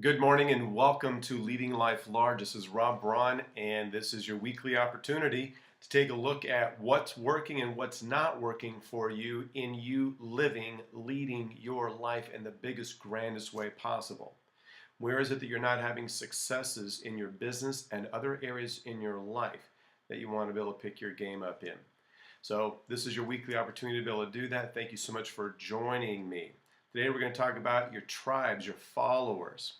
Good morning and welcome to Leading Life Large. This is Robb Braun, and this is your weekly opportunity to take a look at what's working and what's not working for you in you leading your life in the biggest, grandest way possible. Where is it that you're not having successes in your business and other areas in your life that you want to be able to pick your game up in? So, this is your weekly opportunity to be able to do that. Thank you so much for joining me. Today, we're going to talk about your tribes, your followers.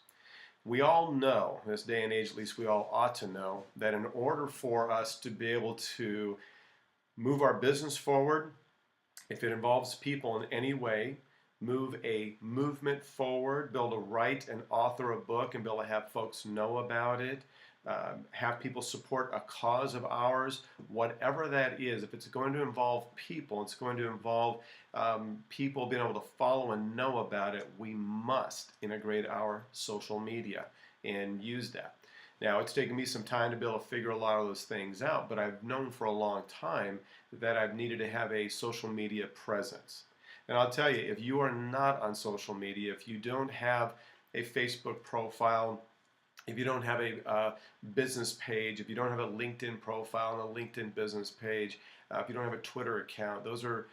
We all know, in this day and age at least we all ought to know, that in order for us to be able to move our business forward, if it involves people in any way, move a movement forward, be able to write and author a book and be able to have folks know about it, have people support a cause of ours, whatever that is. If it's going to involve people, it's going to involve people being able to follow and know about it, we must integrate our social media and use that. Now, it's taken me some time to be able to figure a lot of those things out, but I've known for a long time that I've needed to have a social media presence. And I'll tell you, if you are not on social media, if you don't have a Facebook profile, if you don't have a business page, if you don't have a LinkedIn profile and a LinkedIn business page, if you don't have a Twitter account, those are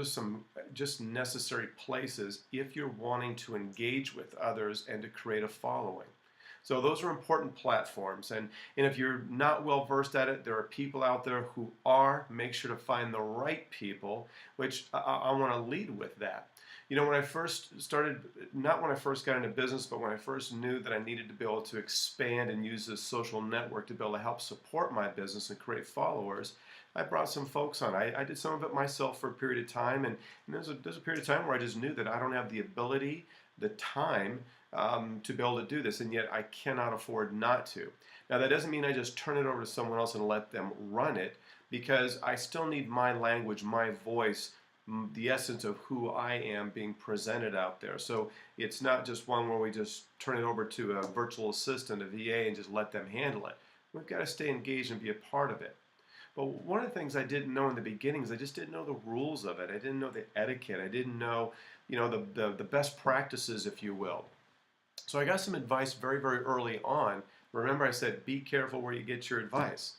some just necessary places if you're wanting to engage with others and to create a following. So those are important platforms, and if you're not well versed at it, there are people out there who are. Make sure to find the right people, which I want to lead with that. You know, when I first started, not when I first got into business, but when I first knew that I needed to be able to expand and use this social network to be able to help support my business and create followers, I brought some folks on. I did some of it myself for a period of time, and there's a period of time where I just knew that I don't have the ability, the time, to be able to do this, and yet I cannot afford not to. Now, that doesn't mean I just turn it over to someone else and let them run it, because I still need my language, my voice, the essence of who I am being presented out there. So it's not just one where we just turn it over to a virtual assistant, a VA, and just let them handle it. We've got to stay engaged and be a part of it. But one of the things I didn't know in the beginning is I just didn't know the rules of it. I didn't know the etiquette. I didn't know, the best practices, if you will. So I got some advice very, very early on. Remember, I said, be careful where you get your advice.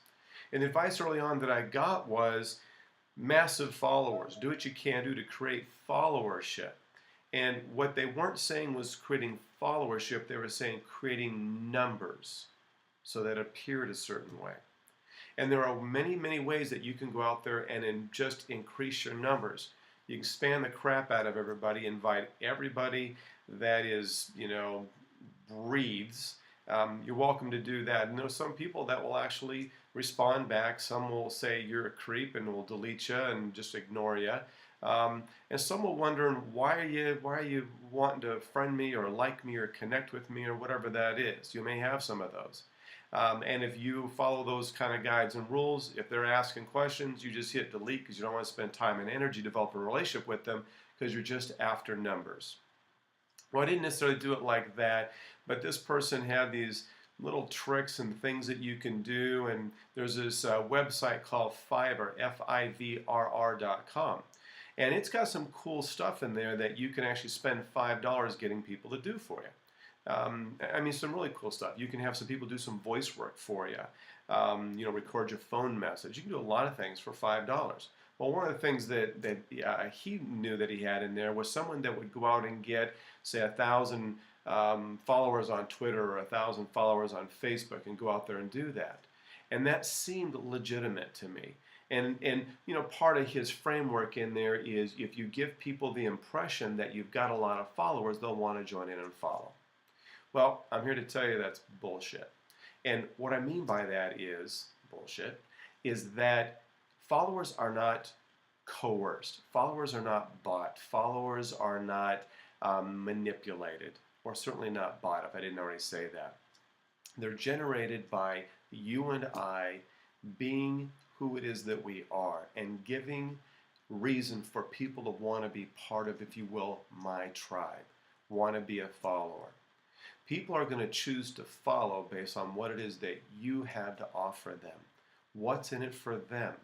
And the advice early on that I got was massive followers. Do what you can do to create followership. And what they weren't saying was creating followership, they were saying creating numbers so that appeared a certain way. And there are many, many ways that you can go out there and just increase your numbers. You can spam the crap out of everybody, invite everybody that is, breathes. You're welcome to do that. And there's some people that will actually respond back. Some will say you're a creep and will delete you and just ignore you. And some will wonder why are you wanting to friend me or like me or connect with me or whatever that is. You may have some of those. And if you follow those kind of guides and rules, if they're asking questions, you just hit delete because you don't want to spend time and energy developing a relationship with them because you're just after numbers. Well, I didn't necessarily do it like that, but this person had these little tricks and things that you can do, and there's this website called Fiverr, FIVRR.com. And it's got some cool stuff in there that you can actually spend $5 getting people to do for you. Some really cool stuff. You can have some people do some voice work for you. Record your phone message. You can do a lot of things for $5. Well, one of the things that he knew that he had in there was someone that would go out and get, say, 1,000 followers on Twitter or 1,000 followers on Facebook and go out there and do that. And that seemed legitimate to me. And part of his framework in there is if you give people the impression that you've got a lot of followers, they'll want to join in and follow. Well, I'm here to tell you that's bullshit. And what I mean by that is bullshit, is that followers are not coerced. Followers are not bought. Followers are not manipulated, or certainly not bought, if I didn't already say that. They're generated by you and I being who it is that we are and giving reason for people to want to be part of, if you will, my tribe, want to be a follower. People are going to choose to follow based on what it is that you have to offer them. What's in it for them?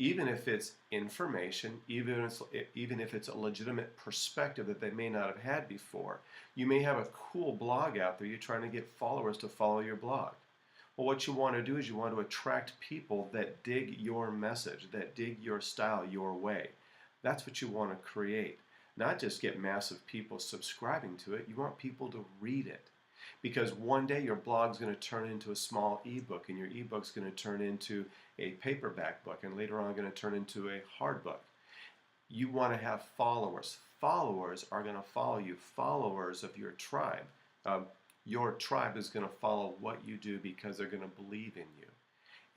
even if it's information, even if it's a legitimate perspective that they may not have had before. You may have a cool blog out there. You're trying to get followers to follow your blog. Well, what you want to do is you want to attract people that dig your message, that dig your style, your way. That's what you want to create. Not just get massive people subscribing to it. You want people to read it. Because one day your blog's going to turn into a small ebook, and your ebook's going to turn into a paperback book, and later on going to turn into a hard book. You want to have followers. Followers are going to follow you. Followers of your tribe. Your tribe is going to follow what you do because they're going to believe in you.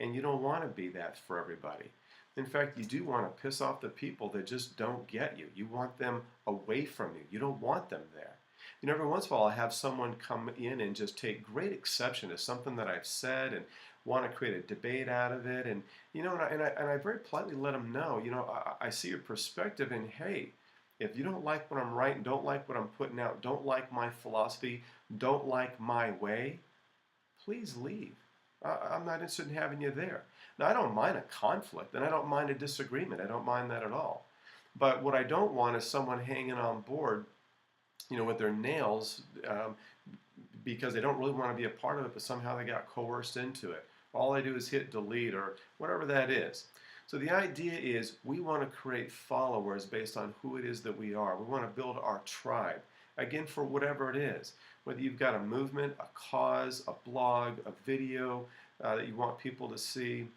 And you don't want to be that for everybody. In fact, you do want to piss off the people that just don't get you. You want them away from you. You don't want them there. You know, every once in a while I have someone come in and just take great exception to something that I've said and want to create a debate out of it. And, you know, and I very politely let them know, you know, I see your perspective, and hey, if you don't like what I'm writing, don't like what I'm putting out, don't like my philosophy, don't like my way, please leave. I'm not interested in having you there. Now, I don't mind a conflict, and I don't mind a disagreement. I don't mind that at all. But what I don't want is someone hanging on board, you know, with their nails because they don't really want to be a part of it, but somehow they got coerced into it. All I do is hit delete or whatever that is. So the idea is we want to create followers based on who it is that we are. We want to build our tribe, again, for whatever it is. Whether you've got a movement, a cause, a blog, a video that you want people to see,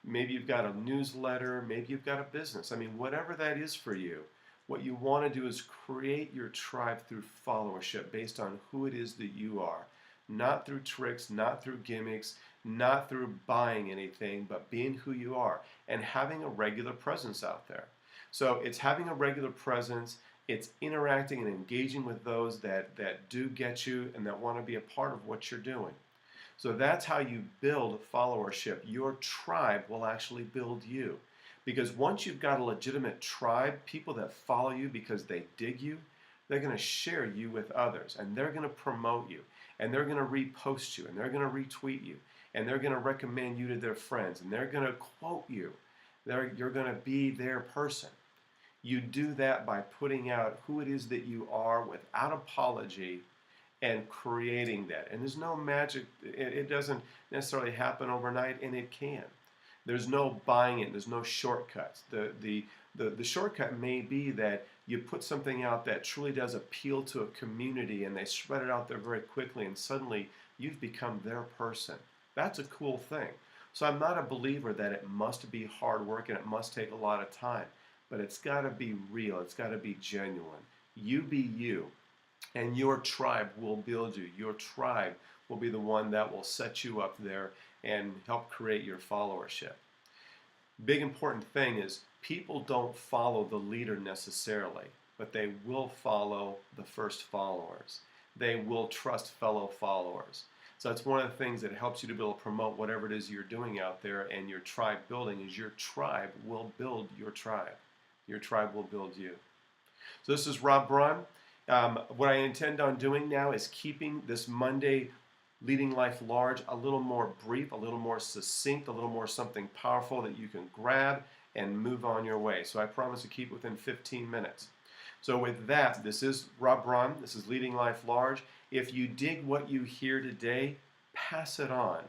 maybe you've got a newsletter, maybe you've got a business. I mean, whatever that is for you, what you want to do is create your tribe through followership based on who it is that you are. Not through tricks, not through gimmicks, not through buying anything, but being who you are and having a regular presence out there. So it's having a regular presence, it's interacting and engaging with those that do get you and that want to be a part of what you're doing. So that's how you build followership. Your tribe will actually build you. Because once you've got a legitimate tribe, people that follow you because they dig you, they're going to share you with others, and they're going to promote you, and they're going to repost you, and they're going to retweet you, and they're going to recommend you to their friends, and they're going to quote you. You're going to be their person. You do that by putting out who it is that you are without apology and creating that. And there's no magic. It doesn't necessarily happen overnight, and it can. There's no buying it. There's no shortcuts. The shortcut may be that you put something out that truly does appeal to a community, and they spread it out there very quickly, and suddenly you've become their person. That's a cool thing. So I'm not a believer that it must be hard work and it must take a lot of time, but it's got to be real. It's got to be genuine. You be you, and your tribe will build you. Your tribe will be the one that will set you up there and help create your followership. Big important thing is people don't follow the leader necessarily, but they will follow the first followers. They will trust fellow followers. So that's one of the things that helps you to be able to promote whatever it is you're doing out there, and your tribe building is your tribe will build your tribe. Your tribe will build you. So this is Robb Braun. What I intend on doing now is keeping this Monday Leading Life Large a little more brief, a little more succinct, a little more something powerful that you can grab and move on your way. So I promise to keep within 15 minutes. So with that, this is Robb Braun. This is Leading Life Large. If you dig what you hear today, pass it on.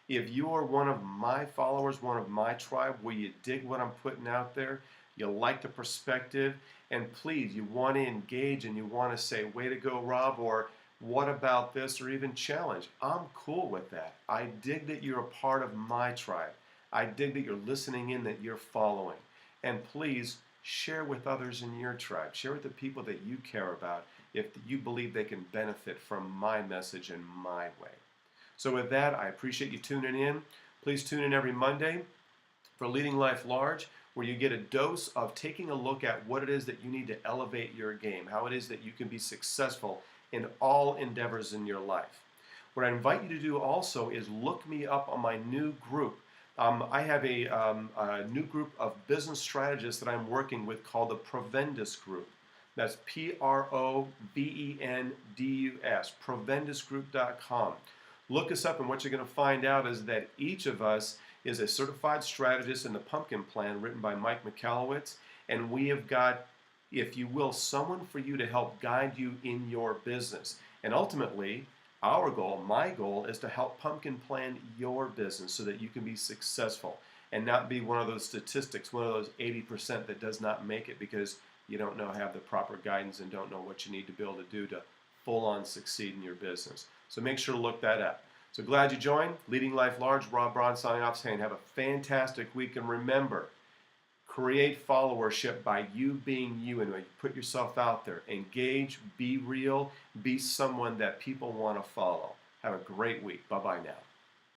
If you are one of my followers, one of my tribe, where you dig what I'm putting out there, you like the perspective, and please, you want to engage and you want to say, way to go, Robb, or what about this, or even challenge. I'm cool with that. I dig that you're a part of my tribe. I dig that you're listening in, that you're following. And please share with others in your tribe. Share with the people that you care about if you believe they can benefit from my message and my way. So with that, I appreciate you tuning in. Please tune in every Monday for Leading Life Large, where you get a dose of taking a look at what it is that you need to elevate your game, how it is that you can be successful in all endeavors in your life. What I invite you to do also is look me up on my new group. I have a new group of business strategists that I'm working with called the Provendus Group. That's Provendus, provendusgroup.com. Look us up, and what you're going to find out is that each of us is a certified strategist in the Pumpkin Plan written by Mike Michalowicz. And we have got, if you will, someone for you to help guide you in your business. And ultimately, our goal, my goal, is to help Pumpkin Plan your business so that you can be successful and not be one of those statistics, one of those 80% that does not make it because you don't know, have the proper guidance and don't know what you need to be able to do to full on succeed in your business. So make sure to look that up. So glad you joined. Leading Life Large, Robb Braun signing off saying have a fantastic week, and remember, create followership by you being you and put yourself out there. Engage, be real, be someone that people want to follow. Have a great week. Bye-bye now.